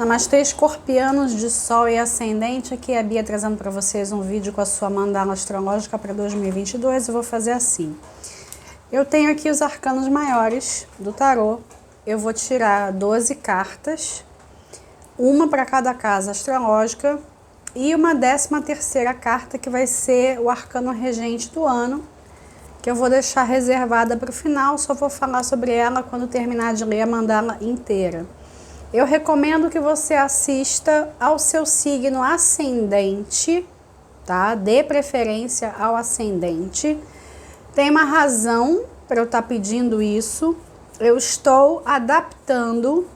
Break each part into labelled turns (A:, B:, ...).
A: Namastê, escorpianos de sol e ascendente. Aqui é a Bia trazendo para vocês um vídeo com a sua mandala astrológica para 2022. Eu vou fazer assim. Eu tenho aqui os arcanos maiores do tarô. Eu vou tirar 12 cartas, uma para cada casa astrológica e uma 13ª carta que vai ser o arcano regente do ano, que eu vou deixar reservada para o final. Só vou falar sobre ela quando terminar de ler a mandala inteira. Eu recomendo que você assista ao seu signo ascendente, tá? Dê preferência ao ascendente. Tem uma razão para eu estar pedindo isso. Eu estou adaptando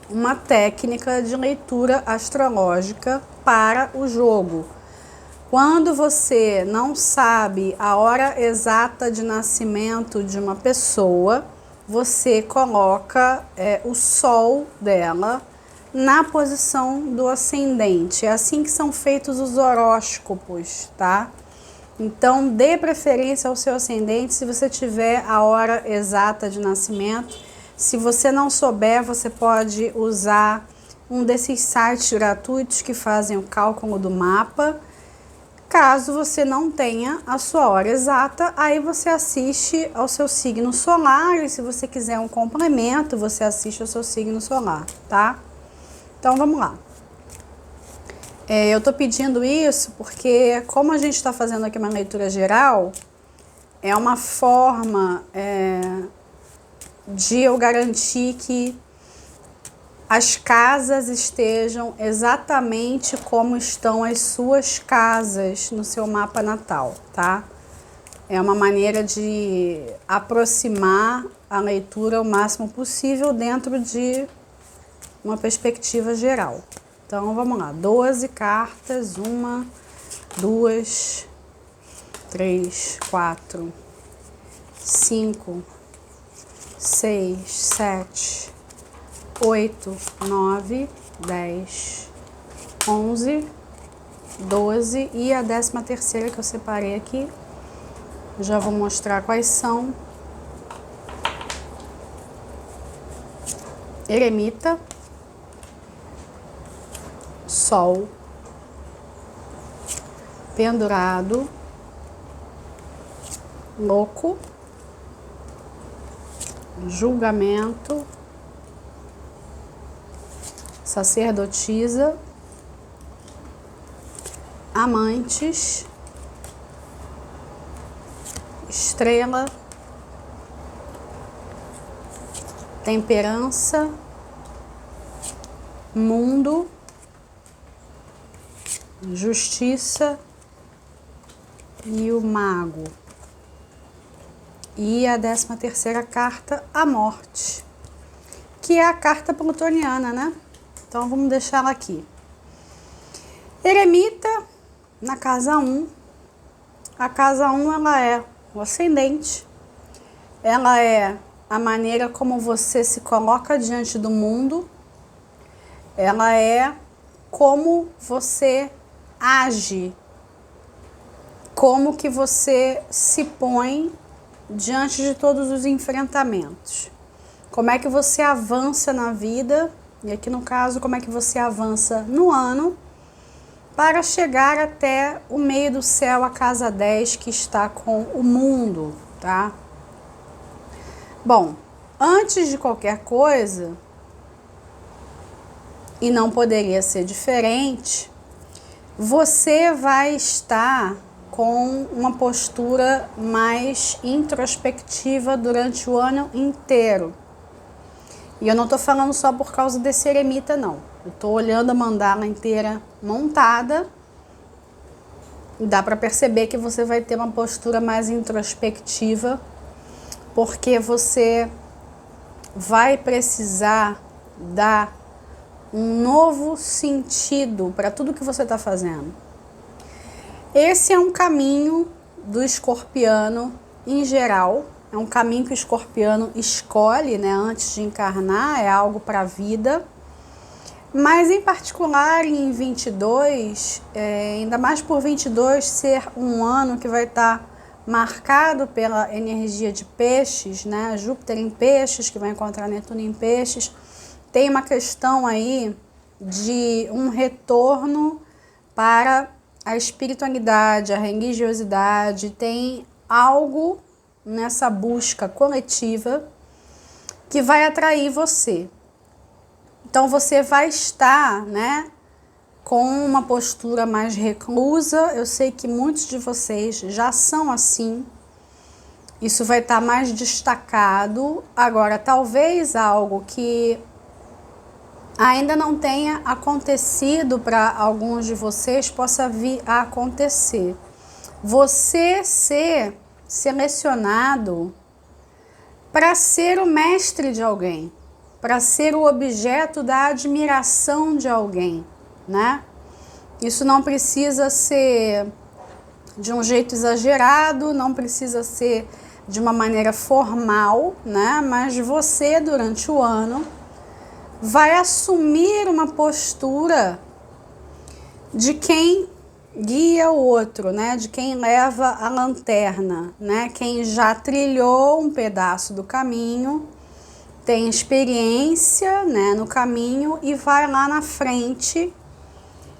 A: uma técnica de leitura astrológica para o jogo. Quando você não sabe a hora exata de nascimento de uma pessoa, você coloca o sol dela na posição do ascendente. É assim que são feitos os horóscopos, tá? Então, dê preferência ao seu ascendente se você tiver a hora exata de nascimento. Se você não souber, você pode usar um desses sites gratuitos que fazem o cálculo do mapa. Caso você não tenha a sua hora exata, aí você assiste ao seu signo solar, e se você quiser um complemento, você assiste ao seu signo solar, tá? Então vamos lá. Eu tô pedindo isso porque, como a gente está fazendo aqui uma leitura geral, é uma forma de eu garantir que as casas estejam exatamente como estão as suas casas no seu mapa natal, tá? É uma maneira de aproximar a leitura o máximo possível dentro de uma perspectiva geral. Então, vamos lá. 12 cartas. 1, 2, 3, 4, 5, 6, 7... 8, 9, 10, 11, 12 e a 13ª que eu separei aqui. Já vou mostrar quais são. Eremita, Sol, Pendurado, Louco, Julgamento, Sacerdotisa, Amantes, Estrela, Temperança, Mundo, Justiça e o Mago. E a 13ª carta, a Morte, que é a carta plutoniana, né? Então, vamos deixar ela aqui. Eremita, na casa 1. A casa 1, ela é o ascendente. Ela é a maneira como você se coloca diante do mundo. Ela é como você age. Como que você se põe diante de todos os enfrentamentos. Como é que você avança na vida. E aqui no caso, como é que você avança no ano para chegar até o meio do céu, a casa 10, que está com o mundo, tá? Bom, antes de qualquer coisa, e não poderia ser diferente, você vai estar com uma postura mais introspectiva durante o ano inteiro. E eu não tô falando só por causa desse eremita, não. Eu tô olhando a mandala inteira montada. E dá para perceber que você vai ter uma postura mais introspectiva, porque você vai precisar dar um novo sentido para tudo que você está fazendo. Esse é um caminho do escorpiano em geral. É um caminho que o escorpiano escolhe, né, antes de encarnar, é algo para a vida. Mas, em particular, em 22, ainda mais por 22 ser um ano que vai estar marcado pela energia de peixes, né, Júpiter em peixes, que vai encontrar Netuno em peixes, tem uma questão aí de um retorno para a espiritualidade, a religiosidade, tem algo nessa busca coletiva que vai atrair você. Então você vai estar, né, com uma postura mais reclusa. Eu sei que muitos de vocês já são assim. Isso vai estar mais destacado. Agora, talvez algo que ainda não tenha acontecido para alguns de vocês possa vir a acontecer. Você ser selecionado para ser o mestre de alguém, para ser o objeto da admiração de alguém, né? Isso não precisa ser de um jeito exagerado, não precisa ser de uma maneira formal, né? Mas você, durante o ano, vai assumir uma postura de quem guia o outro, né? De quem leva a lanterna, né? Quem já trilhou um pedaço do caminho, tem experiência, né, no caminho e vai lá na frente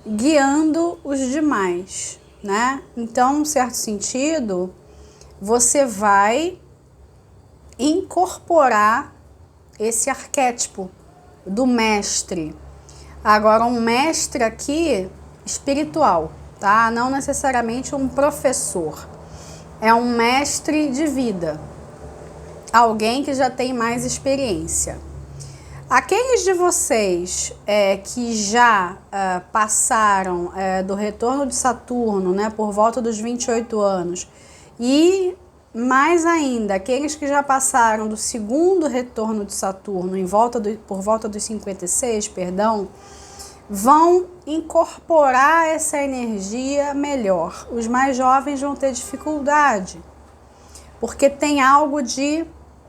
A: guiando os demais, né? Então, em certo sentido, você vai incorporar esse arquétipo do mestre. Agora, um mestre aqui espiritual, tá? Não necessariamente um professor. É um mestre de vida. Alguém que já tem mais experiência. Aqueles de vocês que já passaram do retorno de Saturno, né, por volta dos 28 anos, e mais ainda, aqueles que já passaram do segundo retorno de Saturno por volta dos 56, perdão, vão incorporar essa energia melhor. Os mais jovens vão ter dificuldade, porque tem algo de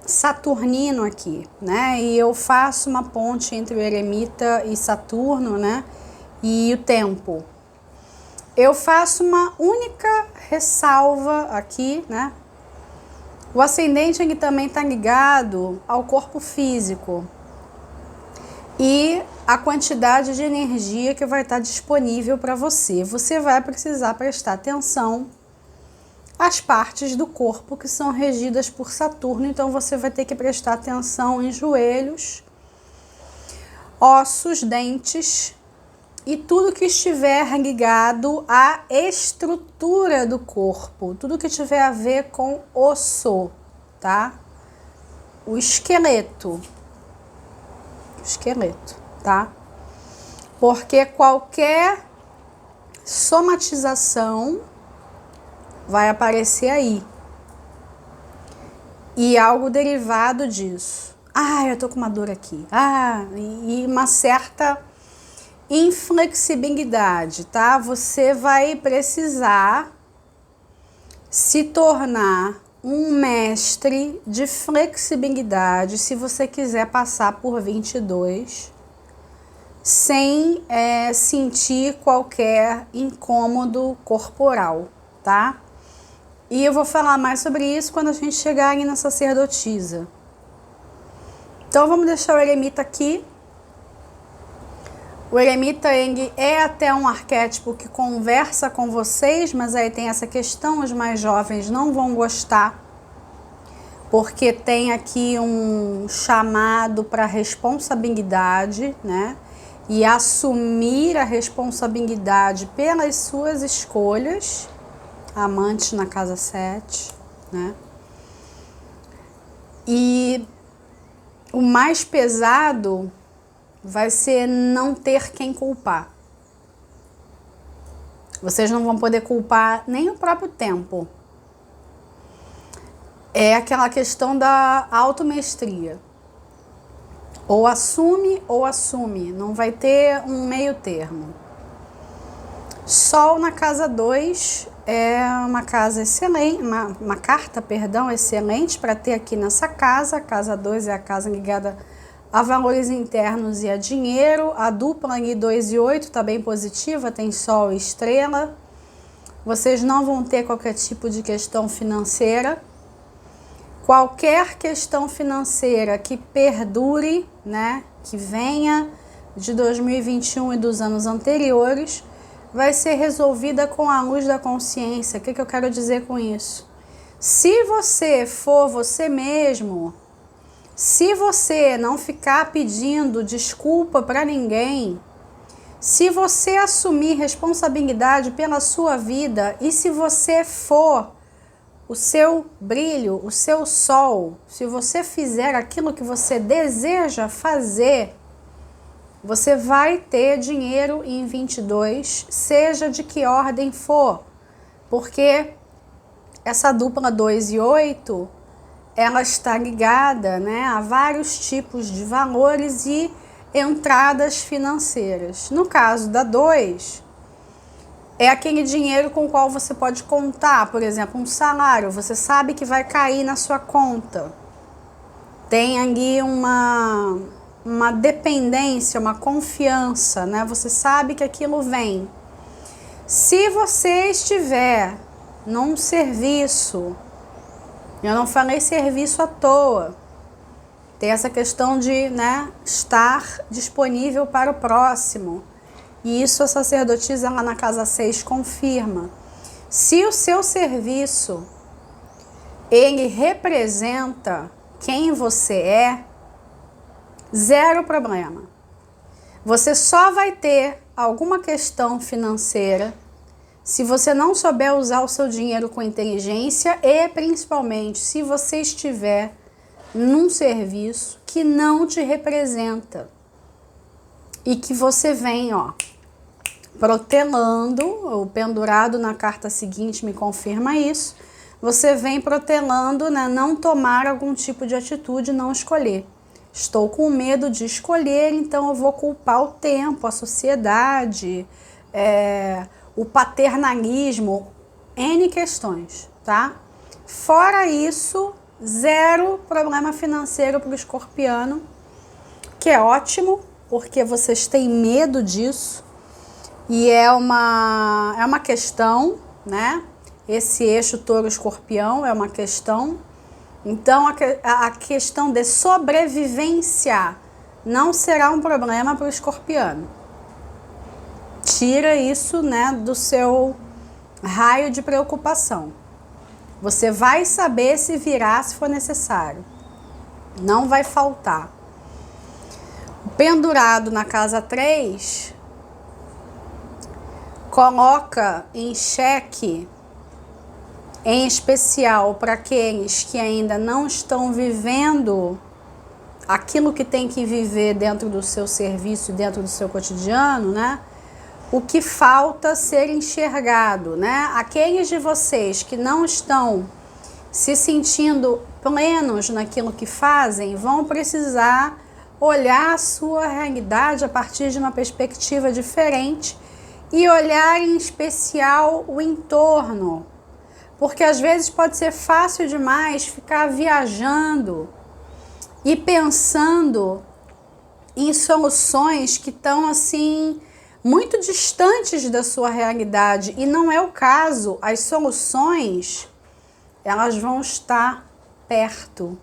A: saturnino aqui, né? E eu faço uma ponte entre o eremita e Saturno, né? E o tempo. Eu faço uma única ressalva aqui, né? O ascendente aqui também está ligado ao corpo físico e a quantidade de energia que vai estar disponível para você. Você vai precisar prestar atenção às partes do corpo que são regidas por Saturno, então você vai ter que prestar atenção em joelhos, ossos, dentes e tudo que estiver ligado à estrutura do corpo, tudo que tiver a ver com osso, tá? O esqueleto, tá? Porque qualquer somatização vai aparecer aí. E algo derivado disso. Eu tô com uma dor aqui. E uma certa inflexibilidade, tá? Você vai precisar se tornar um mestre de flexibilidade se você quiser passar por 22 sem sentir qualquer incômodo corporal, tá? E eu vou falar mais sobre isso quando a gente chegar aí na sacerdotisa. Então vamos deixar o eremita aqui. O eremita é até um arquétipo que conversa com vocês, mas aí tem essa questão, os mais jovens não vão gostar, porque tem aqui um chamado para responsabilidade, né? E assumir a responsabilidade pelas suas escolhas. Amante na casa 7, né? E o mais pesado vai ser não ter quem culpar. Vocês não vão poder culpar nem o próprio tempo. É aquela questão da automestria. Ou assume, não vai ter um meio termo. Sol na casa 2 é uma casa excelente, uma carta, excelente para ter aqui nessa casa. A casa 2 é a casa ligada a valores internos e a dinheiro. A dupla ali 2 e 8 está bem positiva, tem Sol e Estrela. Vocês não vão ter qualquer tipo de questão financeira. Qualquer questão financeira que perdure, né, que venha de 2021 e dos anos anteriores vai ser resolvida com a luz da consciência. O que eu quero dizer com isso? Se você for você mesmo, se você não ficar pedindo desculpa para ninguém, se você assumir responsabilidade pela sua vida e se você for o seu brilho, o seu sol, se você fizer aquilo que você deseja fazer, você vai ter dinheiro em 22, seja de que ordem for, porque essa dupla 2 e 8, ela está ligada, né, a vários tipos de valores e entradas financeiras. No caso da 2, é aquele dinheiro com o qual você pode contar, por exemplo, um salário, você sabe que vai cair na sua conta. Tem ali uma dependência, uma confiança, né? Você sabe que aquilo vem. Se você estiver num serviço, eu não falei serviço à toa, tem essa questão de, né, estar disponível para o próximo. E isso a sacerdotisa lá na casa 6 confirma. Se o seu serviço, ele representa quem você é, zero problema. Você só vai ter alguma questão financeira se você não souber usar o seu dinheiro com inteligência e principalmente se você estiver num serviço que não te representa e que você vem, ó, protelando, o pendurado na carta seguinte me confirma isso, você vem protelando, né, não tomar algum tipo de atitude, não escolher. Estou com medo de escolher, então eu vou culpar o tempo, a sociedade, o paternalismo, N questões, tá? Fora isso, zero problema financeiro para o escorpiano, que é ótimo, porque vocês têm medo disso, e é uma questão, né? Esse eixo touro-escorpião é uma questão. Então, a questão de sobrevivência não será um problema para o escorpiano. Tira isso, né, do seu raio de preocupação. Você vai saber se virar se for necessário. Não vai faltar. O pendurado na casa 3 coloca em xeque, em especial para aqueles que ainda não estão vivendo aquilo que tem que viver dentro do seu serviço, dentro do seu cotidiano, né? O que falta ser enxergado, né? Aqueles de vocês que não estão se sentindo plenos naquilo que fazem, vão precisar olhar a sua realidade a partir de uma perspectiva diferente e olhar em especial o entorno. Porque às vezes pode ser fácil demais ficar viajando e pensando em soluções que estão assim muito distantes da sua realidade, e não é o caso. As soluções, elas vão estar perto.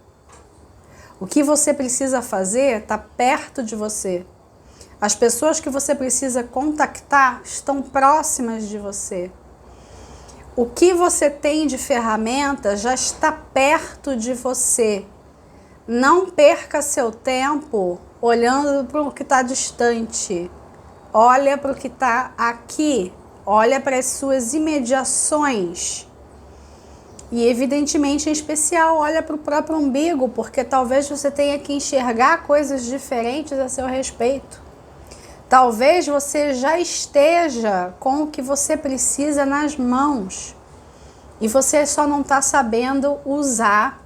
A: O que você precisa fazer está perto de você. As pessoas que você precisa contactar estão próximas de você. O que você tem de ferramenta já está perto de você. Não perca seu tempo olhando para o que está distante. Olha para o que está aqui. Olha para as suas imediações. E evidentemente, em especial, olha para o próprio umbigo, porque talvez você tenha que enxergar coisas diferentes a seu respeito. Talvez você já esteja com o que você precisa nas mãos e você só não está sabendo usar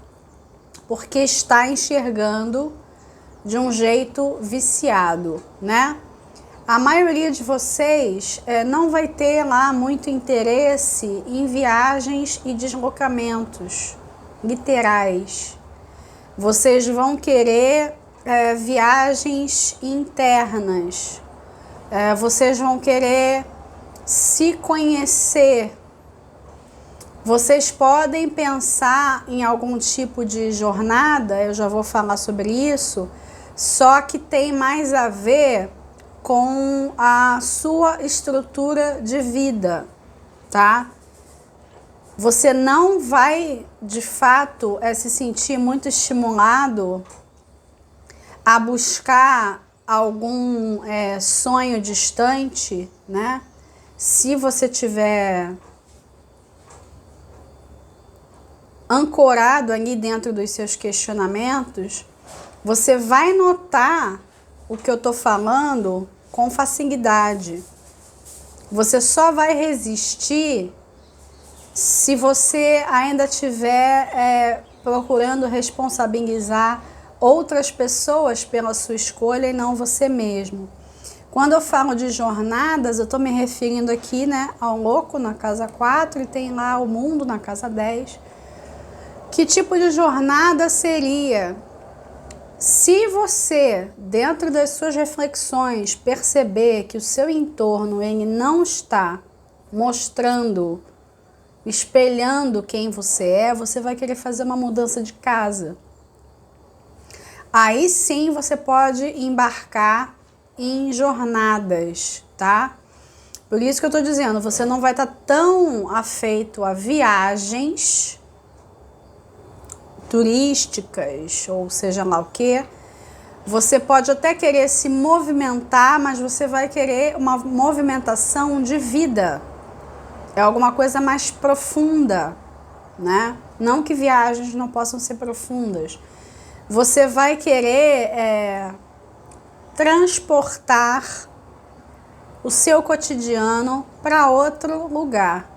A: porque está enxergando de um jeito viciado, né? A maioria de vocês não vai ter lá muito interesse em viagens e deslocamentos literais. Vocês vão querer viagens internas. Vocês vão querer se conhecer. Vocês podem pensar em algum tipo de jornada, eu já vou falar sobre isso, só que tem mais a ver com a sua estrutura de vida, tá? Você não vai, de fato, se sentir muito estimulado a buscar algum sonho distante, né? Se você tiver ancorado ali dentro dos seus questionamentos, você vai notar o que eu tô falando com facilidade. Você só vai resistir se você ainda estiver procurando responsabilizar outras pessoas pela sua escolha e não você mesmo. Quando eu falo de jornadas, eu estou me referindo aqui, né, ao louco na casa 4 e tem lá o mundo na casa 10. Que tipo de jornada seria? Se você, dentro das suas reflexões, perceber que o seu entorno ele não está mostrando, espelhando quem você é, você vai querer fazer uma mudança de casa. Aí sim você pode embarcar em jornadas, tá? Por isso que eu tô dizendo, você não vai estar tão afeito a viagens turísticas, ou seja lá o que. Você pode até querer se movimentar, mas você vai querer uma movimentação de vida. É alguma coisa mais profunda, né? Não que viagens não possam ser profundas. Você vai querer transportar o seu cotidiano para outro lugar.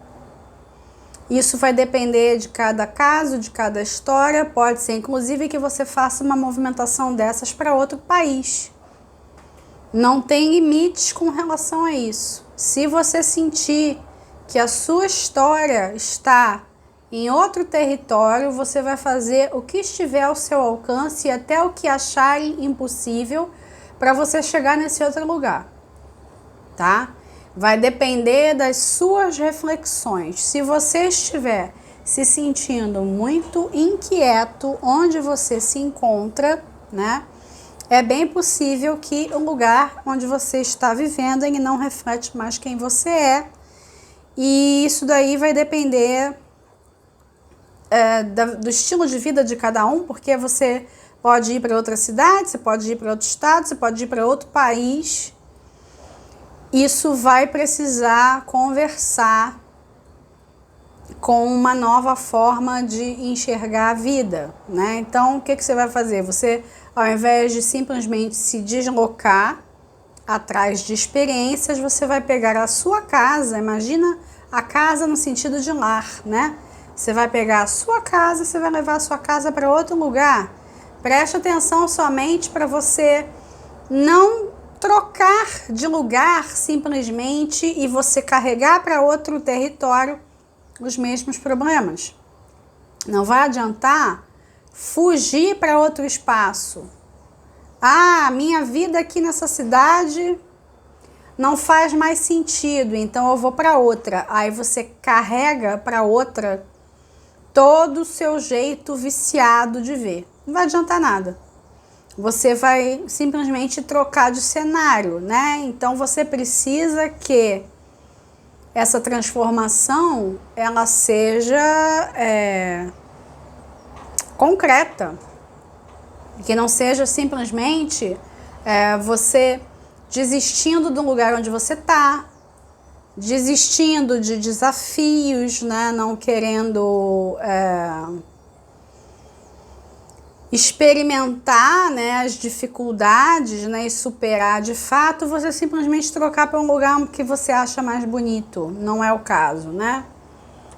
A: Isso vai depender de cada caso, de cada história. Pode ser, inclusive, que você faça uma movimentação dessas para outro país. Não tem limites com relação a isso. Se você sentir que a sua história está em outro território, você vai fazer o que estiver ao seu alcance e até o que acharem impossível para você chegar nesse outro lugar, tá? Vai depender das suas reflexões. Se você estiver se sentindo muito inquieto onde você se encontra, né? É bem possível que o lugar onde você está vivendo ele não reflete mais quem você é. E isso daí vai depender do estilo de vida de cada um, porque você pode ir para outra cidade, você pode ir para outro estado, você pode ir para outro país. Isso vai precisar conversar com uma nova forma de enxergar a vida, né? Então, o que você vai fazer? Você, ao invés de simplesmente se deslocar atrás de experiências, você vai pegar a sua casa, imagina a casa no sentido de lar, né? Você vai pegar a sua casa, você vai levar a sua casa para outro lugar. Preste atenção somente para você não trocar de lugar simplesmente e você carregar para outro território os mesmos problemas. Não vai adiantar fugir para outro espaço. Ah, minha vida aqui nessa cidade não faz mais sentido, então eu vou para outra. Aí você carrega para outra todo o seu jeito viciado de ver. Não vai adiantar nada. Você vai simplesmente trocar de cenário, né? Então você precisa que essa transformação ela seja concreta, que não seja simplesmente você desistindo do lugar onde você está, desistindo de desafios, né? Não querendo experimentar, né, as dificuldades, né, e superar de fato, você simplesmente trocar para um lugar que você acha mais bonito. Não é o caso, né?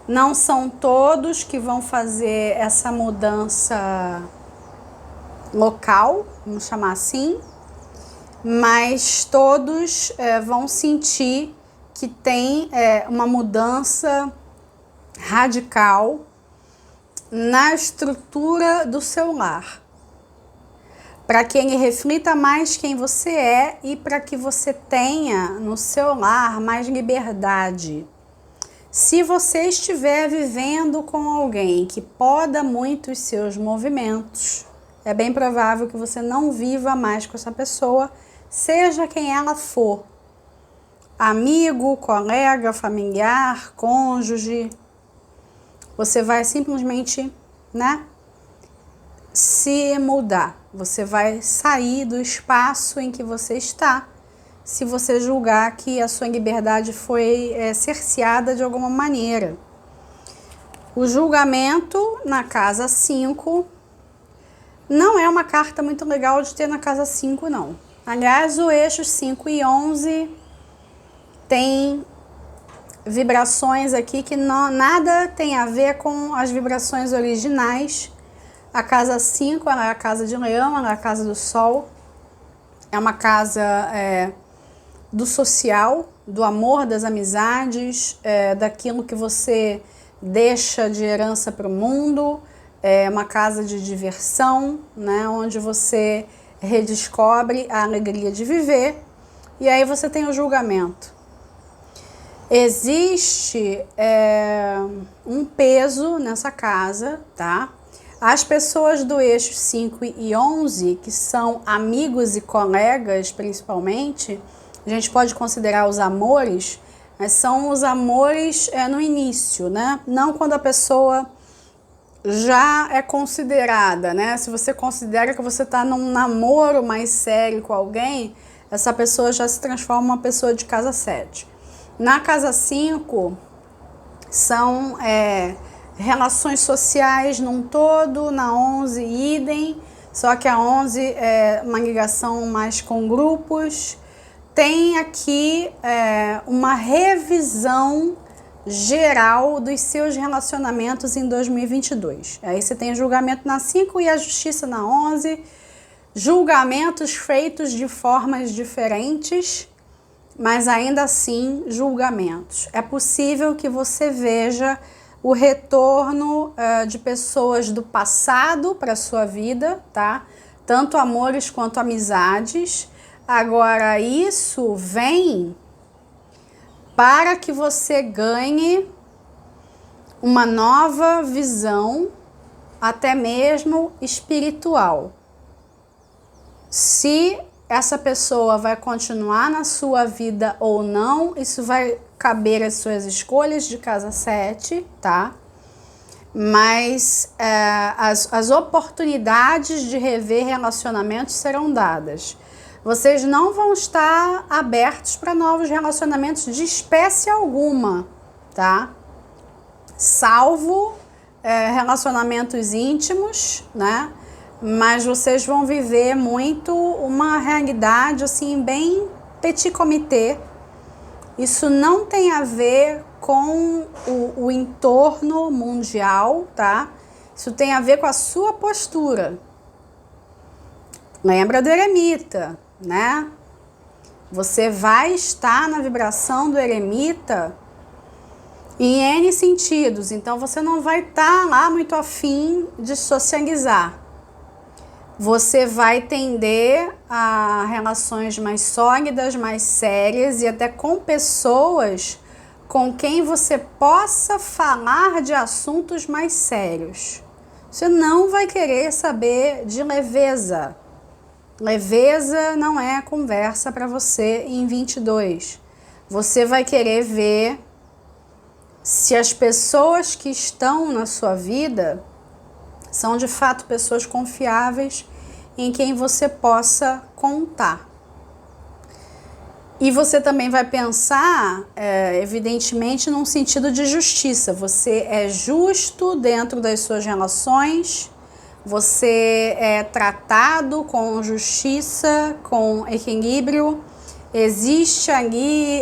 A: Não são todos que vão fazer essa mudança local, vamos chamar assim, mas todos vão sentir que tem uma mudança radical na estrutura do seu lar, para que ele reflita mais quem você é e para que você tenha no seu lar mais liberdade. Se você estiver vivendo com alguém que poda muito os seus movimentos, é bem provável que você não viva mais com essa pessoa seja quem ela for. Amigo, colega, familiar, cônjuge. Você vai simplesmente, né, se mudar. Você vai sair do espaço em que você está, se você julgar que a sua liberdade foi cerceada de alguma maneira. O julgamento na casa 5 não é uma carta muito legal de ter na casa 5, não. Aliás, o eixo 5 e 11 tem vibrações aqui que nada tem a ver com as vibrações originais. A casa 5 ela é a casa de Leão, ela é a casa do Sol. É uma casa do social, do amor, das amizades, daquilo que você deixa de herança para o mundo. É uma casa de diversão, né, onde você redescobre a alegria de viver. E aí você tem o julgamento. Existe um peso nessa casa, tá? As pessoas do eixo 5 e 11, que são amigos e colegas principalmente, a gente pode considerar os amores, mas são os amores no início, né? Não quando a pessoa já é considerada, né? Se você considera que você está num namoro mais sério com alguém, essa pessoa já se transforma em uma pessoa de casa 7. Na casa 5, são relações sociais num todo, na 11 idem, só que a 11 é uma ligação mais com grupos. Tem aqui uma revisão geral dos seus relacionamentos em 2022. Aí você tem o julgamento na 5 e a justiça na 11. Julgamentos feitos de formas diferentes, mas ainda assim julgamentos. É possível que você veja o retorno de pessoas do passado para a sua vida, tá? Tanto amores quanto amizades. Agora, isso vem para que você ganhe uma nova visão, até mesmo espiritual. Se essa pessoa vai continuar na sua vida ou não, isso vai caber às suas escolhas de casa 7, tá? Mas as oportunidades de rever relacionamentos serão dadas. Vocês não vão estar abertos para novos relacionamentos de espécie alguma, tá? Salvo relacionamentos íntimos, né? Mas vocês vão viver muito uma realidade assim bem petit comité. Isso não tem a ver com o entorno mundial, tá? Isso tem a ver com a sua postura. Lembra do eremita, né? Você vai estar na vibração do eremita em N sentidos, então você não vai estar lá muito afim de socializar. Você vai tender a relações mais sólidas, mais sérias e até com pessoas com quem você possa falar de assuntos mais sérios. Você não vai querer saber de leveza. Leveza não é conversa para você em 22. Você vai querer ver se as pessoas que estão na sua vida são de fato pessoas confiáveis em quem você possa contar. E você também vai pensar, evidentemente, num sentido de justiça. Você é justo dentro das suas relações, você é tratado com justiça, com equilíbrio. Existe ali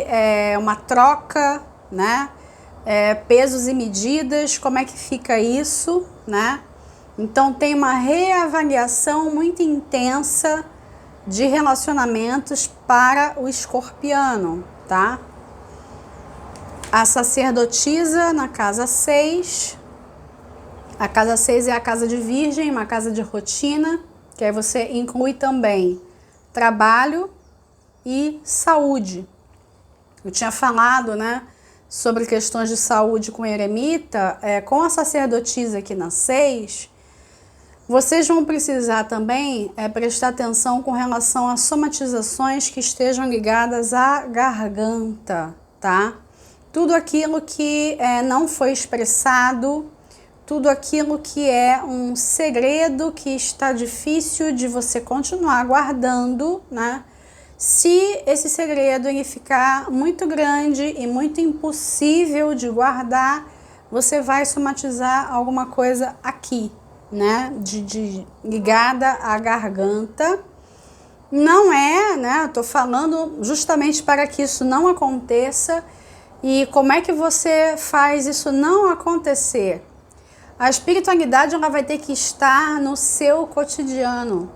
A: uma troca, né? Pesos e medidas, como é que fica isso, né? Então tem uma reavaliação muito intensa de relacionamentos para o escorpiano, tá? A sacerdotisa na casa 6. A casa 6 é a casa de virgem, uma casa de rotina, que aí você inclui também trabalho e saúde. Eu tinha falado, né, sobre questões de saúde com o eremita, com a sacerdotisa aqui na 6, Vocês vão precisar também prestar atenção com relação a somatizações que estejam ligadas à garganta, tá? Tudo aquilo que não foi expressado, tudo aquilo que é um segredo que está difícil de você continuar guardando, né? Se esse segredo ele ficar muito grande e muito impossível de guardar, você vai somatizar alguma coisa aqui, né? Ligada à garganta. Não é, né? Eu tô falando justamente para que isso não aconteça. E como é que você faz isso não acontecer? A espiritualidade ela vai ter que estar no seu cotidiano.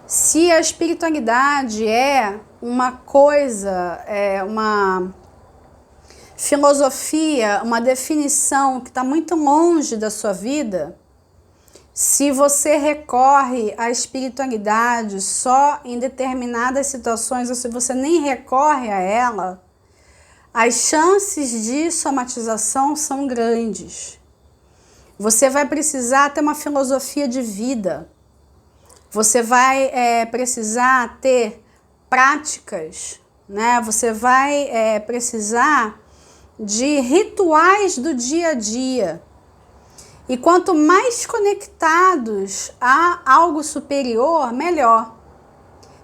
A: Se a espiritualidade é uma coisa, uma filosofia, uma definição que está muito longe da sua vida, se você recorre à espiritualidade só em determinadas situações, ou se você nem recorre a ela, as chances de somatização são grandes. Você vai precisar ter uma filosofia de vida. Você vai precisar ter práticas, né? Você vai precisar de rituais do dia a dia. E quanto mais conectados a algo superior, melhor.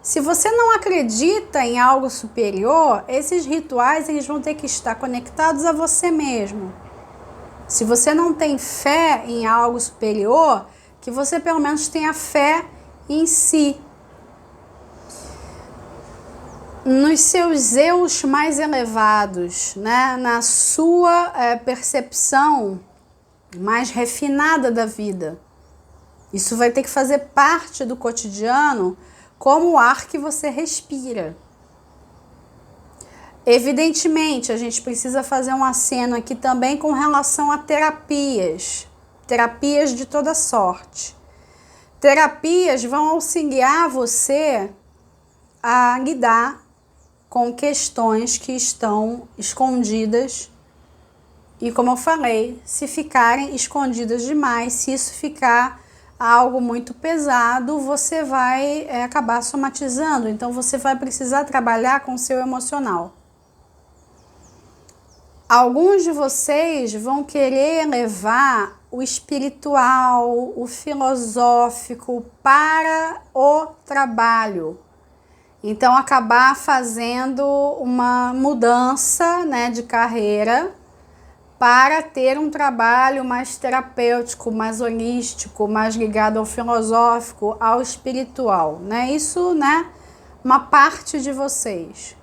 A: Se você não acredita em algo superior, esses rituais eles vão ter que estar conectados a você mesmo. Se você não tem fé em algo superior, que você pelo menos tenha fé em si. Nos seus eus mais elevados, né? Na sua percepção mais refinada da vida. Isso vai ter que fazer parte do cotidiano como o ar que você respira. Evidentemente, a gente precisa fazer um aceno aqui também com relação a terapias de toda sorte. Terapias vão auxiliar você a lidar com questões que estão escondidas e, como eu falei, se ficarem escondidas demais, se isso ficar algo muito pesado, você vai acabar somatizando. Então, você vai precisar trabalhar com o seu emocional. Alguns de vocês vão querer levar o espiritual, o filosófico para o trabalho. Então, acabar fazendo uma mudança, né, de carreira para ter um trabalho mais terapêutico, mais holístico, mais ligado ao filosófico, ao espiritual, né? Isso, né, uma parte de vocês.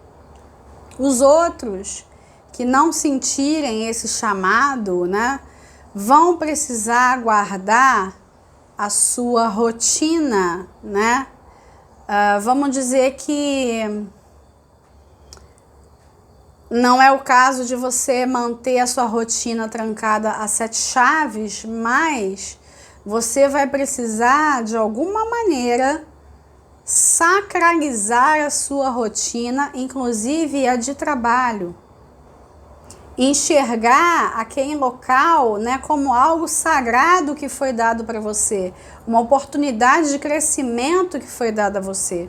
A: Os outros que não sentirem esse chamado, né, vão precisar guardar a sua rotina, né? Vamos dizer que não é o caso de você manter a sua rotina trancada a 7 chaves, mas você vai precisar, de alguma maneira, sacralizar a sua rotina, inclusive a de trabalho. Enxergar aquele local, né, como algo sagrado que foi dado para você, uma oportunidade de crescimento que foi dada a você.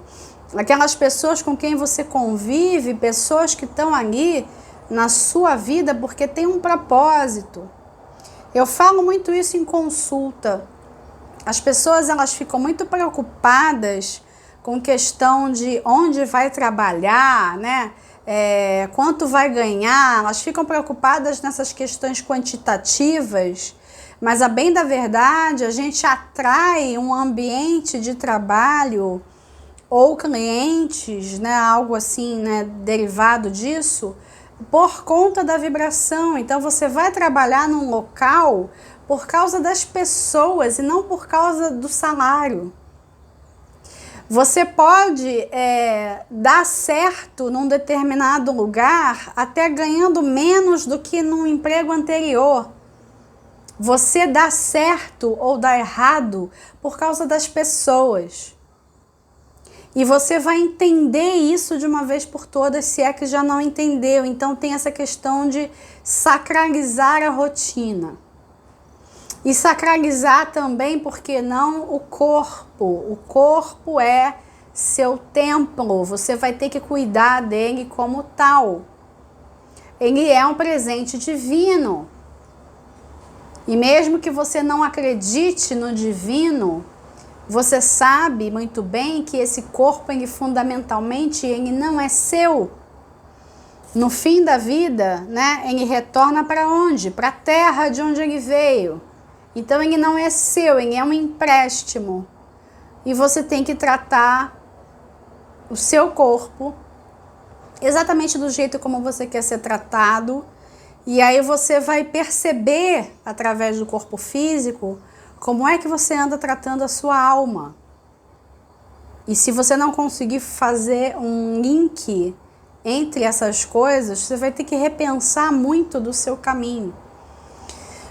A: Aquelas pessoas com quem você convive, pessoas que estão ali na sua vida porque tem um propósito. Eu falo muito isso em consulta. As pessoas elas ficam muito preocupadas com questão de onde vai trabalhar, né? Quanto vai ganhar, elas ficam preocupadas nessas questões quantitativas, mas a bem da verdade, a gente atrai um ambiente de trabalho ou clientes, né, algo assim, né, derivado disso, por conta da vibração. Então você vai trabalhar num local por causa das pessoas e não por causa do salário. Você pode dar certo num determinado lugar até ganhando menos do que num emprego anterior. Você dá certo ou dá errado por causa das pessoas. E você vai entender isso de uma vez por todas, se é que já não entendeu. Então tem essa questão de sacralizar a rotina. E sacralizar também, porque não o corpo? O corpo é seu templo, você vai ter que cuidar dele como tal. Ele é um presente divino. E mesmo que você não acredite no divino, você sabe muito bem que esse corpo, ele fundamentalmente, ele não é seu. No fim da vida, né, ele retorna para onde? Para a terra de onde ele veio. Então ele não é seu, ele é um empréstimo. E você tem que tratar o seu corpo exatamente do jeito como você quer ser tratado. E aí você vai perceber, através do corpo físico, como é que você anda tratando a sua alma. E se você não conseguir fazer um link entre essas coisas, você vai ter que repensar muito do seu caminho.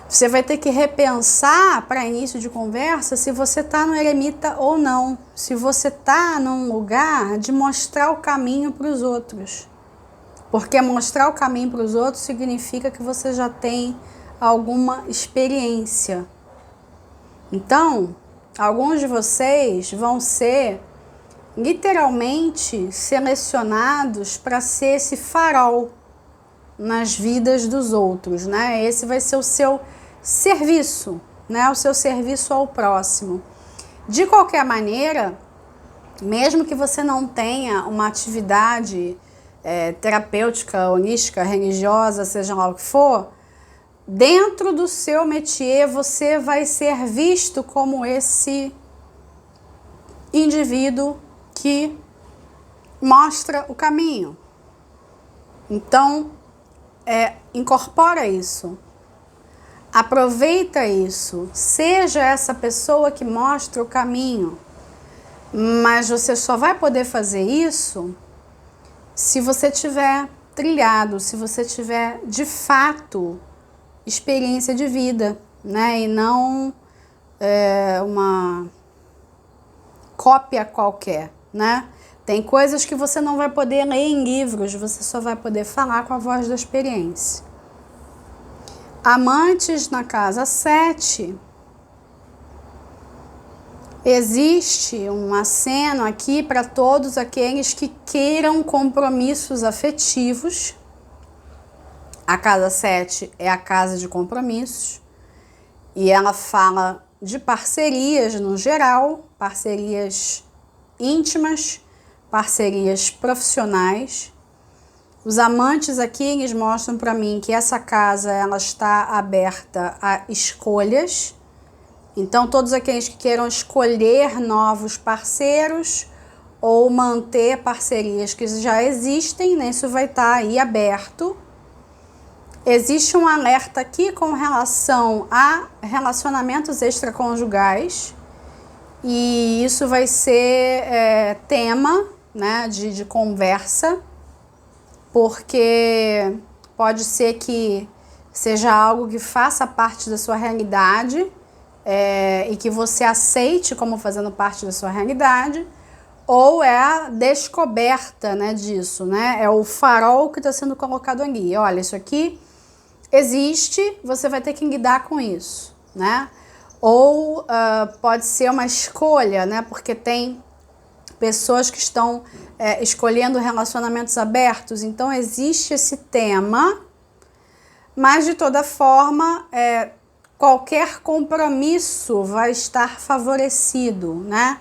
A: Você vai ter que repensar, para início de conversa, se você está no eremita ou não. Se você está num lugar de mostrar o caminho para os outros. Porque mostrar o caminho para os outros significa que você já tem alguma experiência. Então, alguns de vocês vão ser literalmente selecionados para ser esse farol nas vidas dos outros, né? Esse vai ser o seu serviço, né? O seu serviço ao próximo. De qualquer maneira, mesmo que você não tenha uma atividade terapêutica, holística, religiosa, seja lá o que for, dentro do seu métier você vai ser visto como esse indivíduo que mostra o caminho. Então, incorpora isso, aproveita isso, seja essa pessoa que mostra o caminho, mas você só vai poder fazer isso se você tiver trilhado, se você tiver de fato experiência de vida, né? E não uma cópia qualquer, né? Tem coisas que você não vai poder ler em livros, você só vai poder falar com a voz da experiência. Amantes na casa 7, existe um aceno aqui para todos aqueles que queiram compromissos afetivos. A casa 7 é a casa de compromissos e ela fala de parcerias no geral, parcerias íntimas, parcerias profissionais. Os amantes aqui, eles mostram para mim que essa casa ela está aberta a escolhas. Então, todos aqueles que queiram escolher novos parceiros ou manter parcerias que já existem, né, isso vai estar aí aberto. Existe um alerta aqui com relação a relacionamentos extraconjugais e isso vai ser tema, né, de conversa, porque pode ser que seja algo que faça parte da sua realidade e que você aceite como fazendo parte da sua realidade, ou é a descoberta, né, disso, né? É o farol que está sendo colocado ali. Olha, isso aqui existe, você vai ter que lidar com isso, né? Ou pode ser uma escolha, né? Porque tem pessoas que estão escolhendo relacionamentos abertos, então existe esse tema, mas de toda forma, qualquer compromisso vai estar favorecido, né?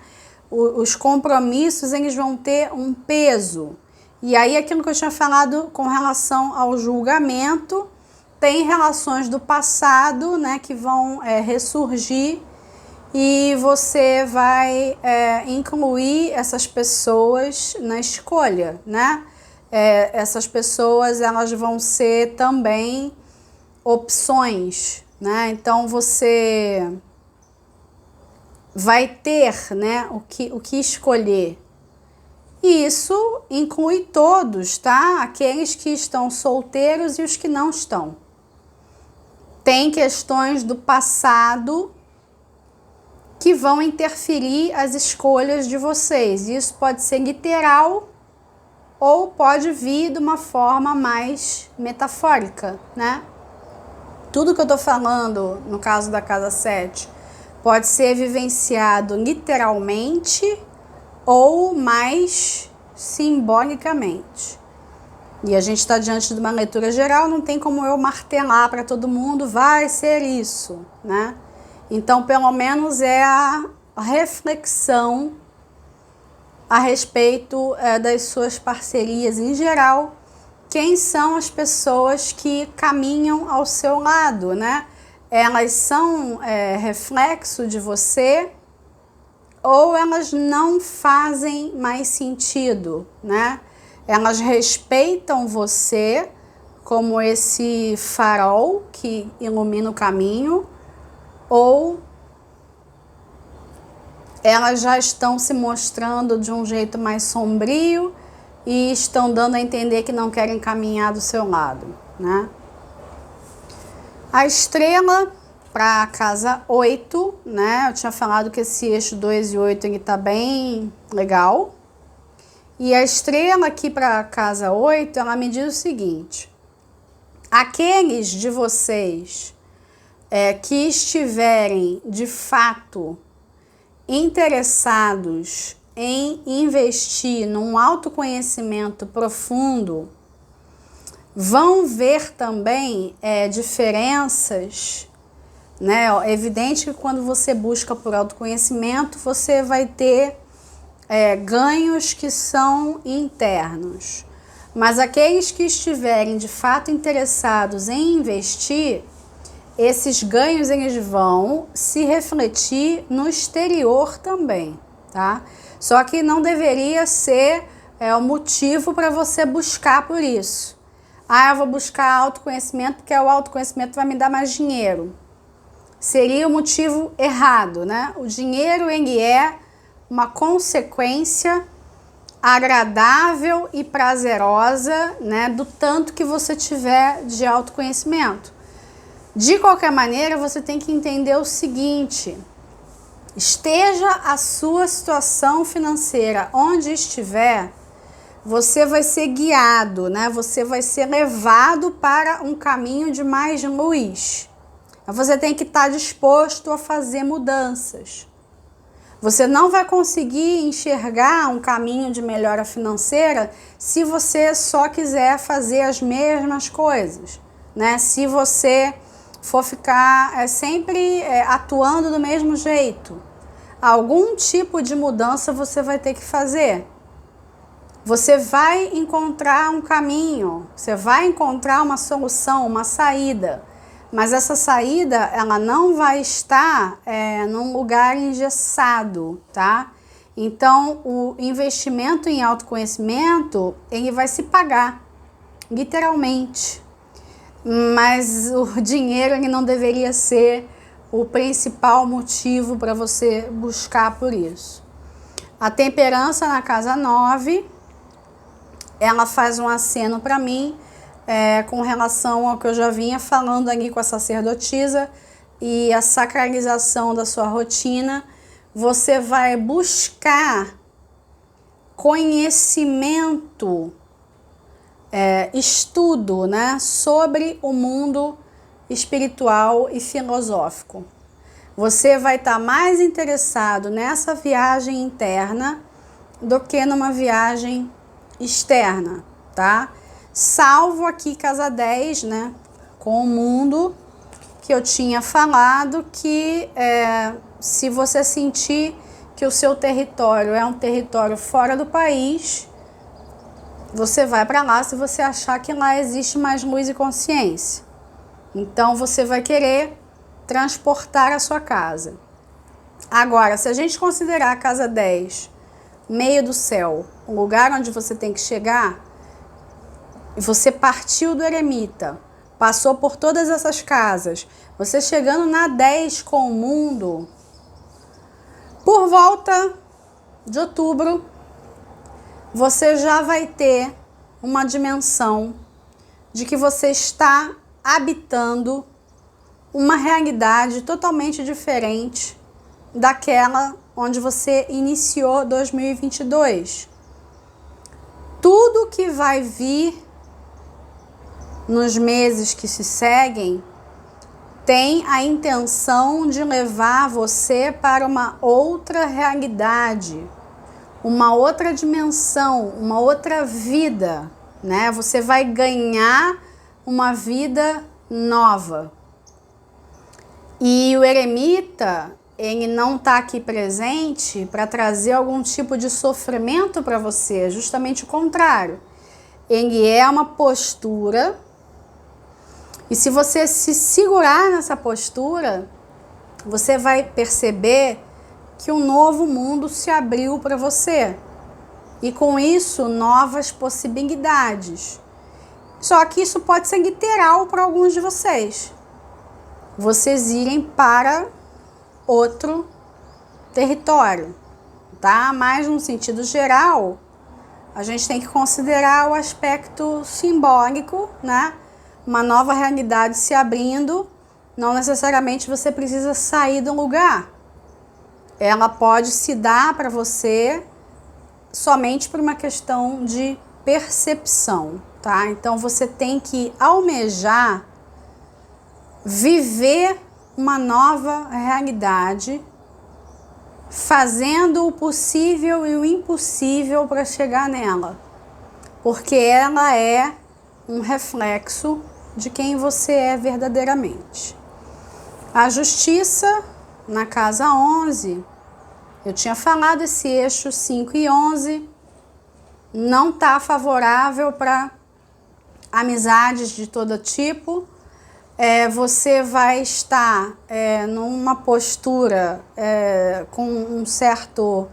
A: Os compromissos, eles vão ter um peso. E aí, aquilo que eu tinha falado com relação ao julgamento, tem relações do passado, né, que vão ressurgir e você vai incluir essas pessoas na escolha, né? Essas pessoas, elas vão ser também opções, né? Então, você vai ter, né, o que escolher. E isso inclui todos, tá? Aqueles que estão solteiros e os que não estão. Tem questões do passado que vão interferir as escolhas de vocês. Isso pode ser literal ou pode vir de uma forma mais metafórica, né? Tudo que eu tô falando, no caso da casa 7, pode ser vivenciado literalmente ou mais simbolicamente. E a gente está diante de uma leitura geral, não tem como eu martelar para todo mundo, vai ser isso, né? Então, pelo menos é a reflexão a respeito das suas parcerias em geral. Quem são as pessoas que caminham ao seu lado, né? Elas são reflexo de você ou elas não fazem mais sentido, né? Elas respeitam você como esse farol que ilumina o caminho, ou elas já estão se mostrando de um jeito mais sombrio e estão dando a entender que não querem caminhar do seu lado, né? A estrela para a casa 8, né? Eu tinha falado que esse eixo 2 e 8 ele tá bem legal. E a estrela aqui para a casa 8, ela me diz o seguinte: aqueles de vocês que estiverem de fato interessados em investir num autoconhecimento profundo, vão ver também diferenças, né? É evidente que quando você busca por autoconhecimento, você vai ter ganhos que são internos. Mas aqueles que estiverem de fato interessados em investir, esses ganhos eles vão se refletir no exterior também, tá? Só que não deveria ser o motivo para você buscar por isso. Ah, eu vou buscar autoconhecimento porque o autoconhecimento vai me dar mais dinheiro. Seria o motivo errado, né? O dinheiro ele é uma consequência agradável e prazerosa, né, do tanto que você tiver de autoconhecimento. De qualquer maneira, você tem que entender o seguinte: esteja a sua situação financeira onde estiver, você vai ser guiado, né? Você vai ser levado para um caminho de mais luz. Você tem que estar disposto a fazer mudanças. Você não vai conseguir enxergar um caminho de melhora financeira se você só quiser fazer as mesmas coisas, né? Se você for ficar sempre atuando do mesmo jeito, algum tipo de mudança você vai ter que fazer. Você vai encontrar um caminho, você vai encontrar uma solução, uma saída. Mas essa saída, ela não vai estar num lugar engessado, tá? Então, o investimento em autoconhecimento, ele vai se pagar, literalmente. Mas o dinheiro, ele não deveria ser o principal motivo para você buscar por isso. A temperança na casa 9, ela faz um aceno para mim, com relação ao que eu já vinha falando ali com a sacerdotisa e a sacralização da sua rotina. Você vai buscar conhecimento, estudo, né, sobre o mundo espiritual e filosófico. Você vai estar mais interessado nessa viagem interna do que numa viagem externa, tá? Salvo aqui casa 10, né, com o mundo, que eu tinha falado que se você sentir que o seu território é um território fora do país, você vai para lá se você achar que lá existe mais luz e consciência. Então você vai querer transportar a sua casa. Agora, se a gente considerar a casa 10 meio do céu, o lugar onde você tem que chegar, você partiu do eremita, passou por todas essas casas, você chegando na 10 com o mundo, por volta de outubro, você já vai ter uma dimensão de que você está habitando uma realidade totalmente diferente daquela onde você iniciou 2022. Tudo que vai vir nos meses que se seguem tem a intenção de levar você para uma outra realidade, uma outra dimensão, uma outra vida, né? Você vai ganhar uma vida nova. E o eremita, ele não está aqui presente para trazer algum tipo de sofrimento para você, justamente o contrário. Ele é uma postura, e se você se segurar nessa postura, você vai perceber que um novo mundo se abriu para você. E com isso, novas possibilidades. Só que isso pode ser literal para alguns de vocês. Vocês irem para outro território, tá? Mas no sentido geral, a gente tem que considerar o aspecto simbólico, né? Uma nova realidade se abrindo, não necessariamente você precisa sair do lugar. Ela pode se dar para você somente por uma questão de percepção, tá? Então você tem que almejar viver uma nova realidade, fazendo o possível e o impossível para chegar nela, porque ela é um reflexo de quem você é verdadeiramente. A justiça, na casa 11, eu tinha falado, esse eixo 5 e 11 não está favorável para amizades de todo tipo. Você vai estar numa postura com um certo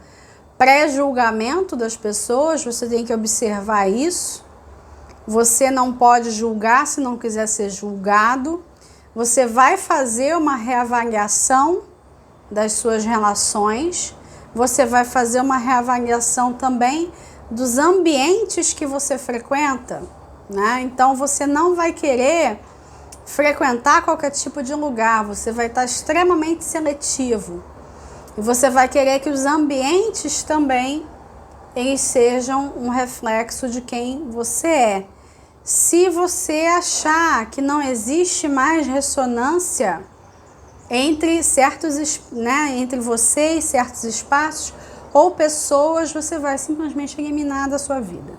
A: pré-julgamento das pessoas, você tem que observar isso. Você não pode julgar se não quiser ser julgado. Você vai fazer uma reavaliação das suas relações. Você vai fazer uma reavaliação também dos ambientes que você frequenta, né? Então você não vai querer frequentar qualquer tipo de lugar, você vai estar extremamente seletivo. E você vai querer que os ambientes também eles sejam um reflexo de quem você é. Se você achar que não existe mais ressonância entre entre você e certos espaços ou pessoas, você vai simplesmente eliminar da sua vida.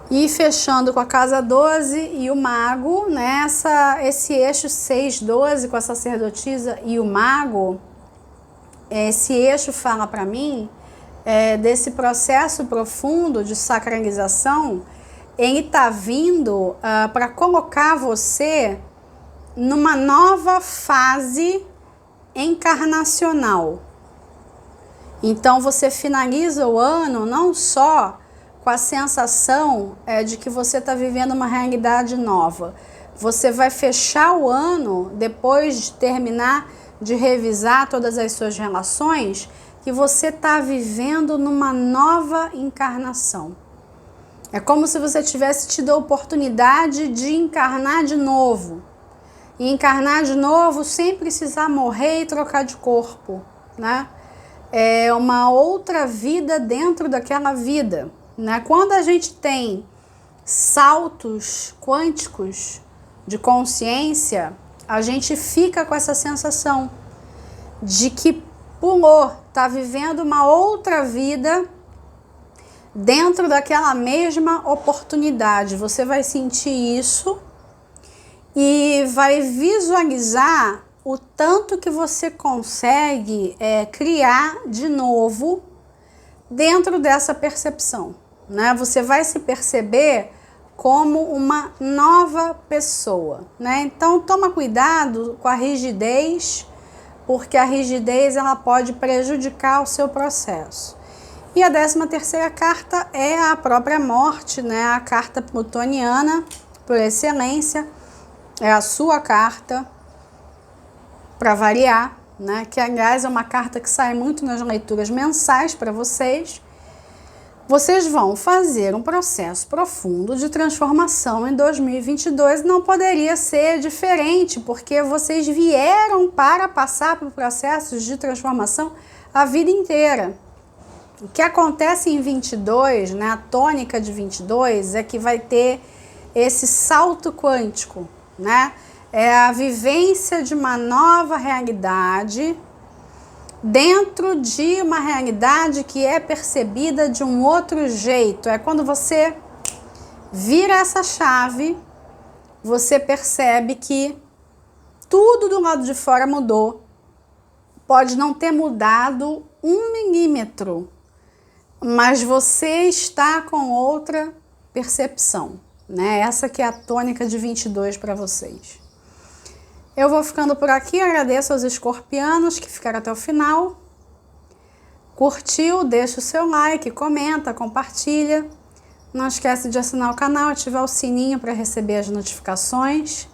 A: E fechando com a casa 12 e o mago, né? Esse eixo 6-12 com a sacerdotisa e o mago, esse eixo fala para mim desse processo profundo de sacralização. Ele está vindo para colocar você numa nova fase encarnacional. Então você finaliza o ano não só com a sensação de que você está vivendo uma realidade nova. Você vai fechar o ano, depois de terminar de revisar todas as suas relações, que você está vivendo numa nova encarnação. É como se você tivesse tido a oportunidade de encarnar de novo. E encarnar de novo sem precisar morrer e trocar de corpo, né? É uma outra vida dentro daquela vida, né? Quando a gente tem saltos quânticos de consciência, a gente fica com essa sensação de que pulou, está vivendo uma outra vida dentro daquela mesma oportunidade. Você vai sentir isso e vai visualizar o tanto que você consegue criar de novo dentro dessa percepção, né? Você vai se perceber como uma nova pessoa, né? Então toma cuidado com a rigidez, porque a rigidez ela pode prejudicar o seu processo. E a 13ª carta é a própria morte, né? A carta plutoniana, por excelência, é a sua carta, para variar, né? Que aliás é uma carta que sai muito nas leituras mensais para vocês. Vocês vão fazer um processo profundo de transformação em 2022, não poderia ser diferente, porque vocês vieram para passar por processos de transformação a vida inteira. O que acontece em 22, né, a tônica de 22, é que vai ter esse salto quântico, né? É a vivência de uma nova realidade dentro de uma realidade que é percebida de um outro jeito. É quando você vira essa chave, você percebe que tudo do lado de fora mudou. Pode não ter mudado 1 milímetro, mas você está com outra percepção, né? Essa que é a tônica de 22 para vocês. Eu vou ficando por aqui, agradeço aos escorpianos que ficaram até o final. Curtiu? Deixa o seu like, comenta, compartilha. Não esquece de assinar o canal, ativar o sininho para receber as notificações.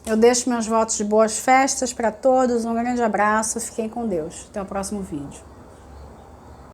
A: Eu deixo meus votos de boas festas para todos, um grande abraço, fiquem com Deus. Até o próximo vídeo.